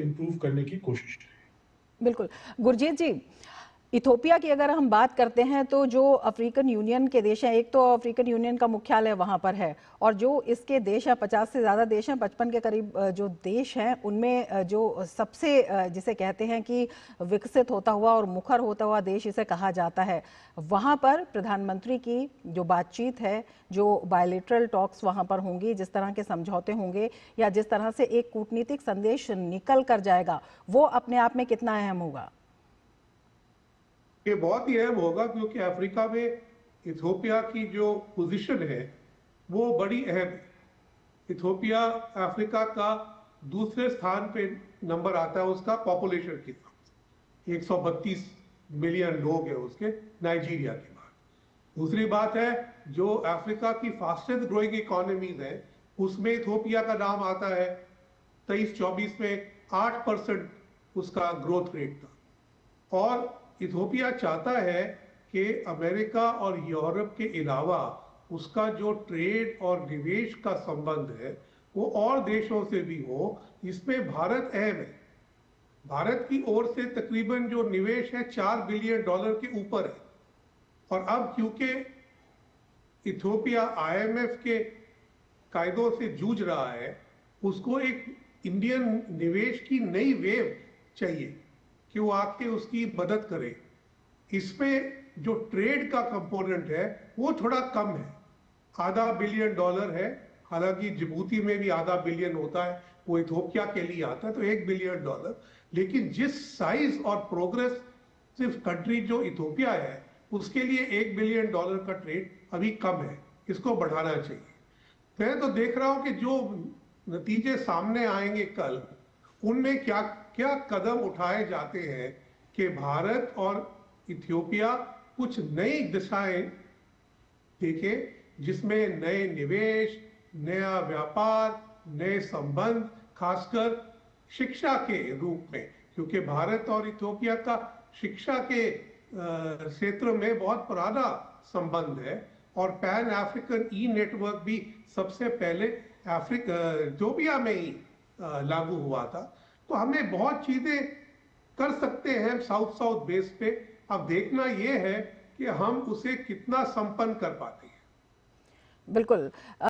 Improve करने की कोशिश करें। बिल्कुल। गुरजीत जी, इथोपिया की अगर हम बात करते हैं तो जो अफ्रीकन यूनियन के देश हैं, एक तो अफ्रीकन यूनियन का मुख्यालय वहाँ पर है और जो इसके देश हैं 50 से ज़्यादा देश हैं, 55 के करीब जो देश हैं उनमें जो सबसे जिसे कहते हैं कि विकसित होता हुआ और मुखर होता हुआ देश इसे कहा जाता है, वहाँ पर प्रधानमंत्री की जो बातचीत है, जो बायलैटरल टॉक्स वहाँ पर होंगी, जिस तरह के समझौते होंगे या जिस तरह से एक कूटनीतिक संदेश निकल कर जाएगा, वो अपने आप में कितना अहम होगा? ये बहुत ही अहम होगा क्योंकि अफ्रीका में इथोपिया की जो पोजीशन है वो बड़ी अहम है। इथोपिया अफ्रीका का दूसरे स्थान पे नंबर आता है उसका पॉपुलेशन के साथ, 132 मिलियन लोग हैं उसके, नाइजीरिया के बाद। दूसरी बात है, जो अफ्रीका की फास्टेस्ट ग्रोइंग इकोनॉमीज है उसमें इथोपिया का नाम आता है। 23-24 में 8% उसका ग्रोथ रेट था। और इथोपिया चाहता है कि अमेरिका और यूरोप के अलावा उसका जो ट्रेड और निवेश का संबंध है वो और देशों से भी हो। इसमें भारत अहम है। भारत की ओर से तकरीबन जो निवेश है $4 बिलियन के ऊपर है। और अब क्योंकि इथोपिया IMF के कायदों से जूझ रहा है, उसको एक इंडियन निवेश की नई वेव चाहिए कि वो आके उसकी मदद करे। इसमें जो ट्रेड का कंपोनेंट है वो थोड़ा कम है, $0.5 बिलियन है। हालांकि जिबूती में भी $0.5 बिलियन होता है, वो इथोपिया के लिए आता है, तो $1 बिलियन। लेकिन जिस साइज और प्रोग्रेस सिर्फ कंट्री जो इथोपिया है उसके लिए $1 बिलियन का ट्रेड अभी कम है, इसको बढ़ाना चाहिए। मैं तो देख रहा हूं कि जो नतीजे सामने आएंगे कल, उनमें क्या क्या कदम उठाए जाते हैं कि भारत और इथियोपिया कुछ नई दिशाएं देखे, जिसमें नए निवेश, नया व्यापार, नए संबंध, खासकर शिक्षा के रूप में, क्योंकि भारत और इथियोपिया का शिक्षा के क्षेत्र में बहुत पुराना संबंध है। और पैन अफ्रीकन ई नेटवर्क भी सबसे पहले इथियोपिया में ही लागू हुआ था। तो हमें बहुत चीजें कर सकते हैं साउथ साउथ बेस पे। अब देखना यह है कि हम उसे कितना संपन्न कर पाते हैं। बिल्कुल।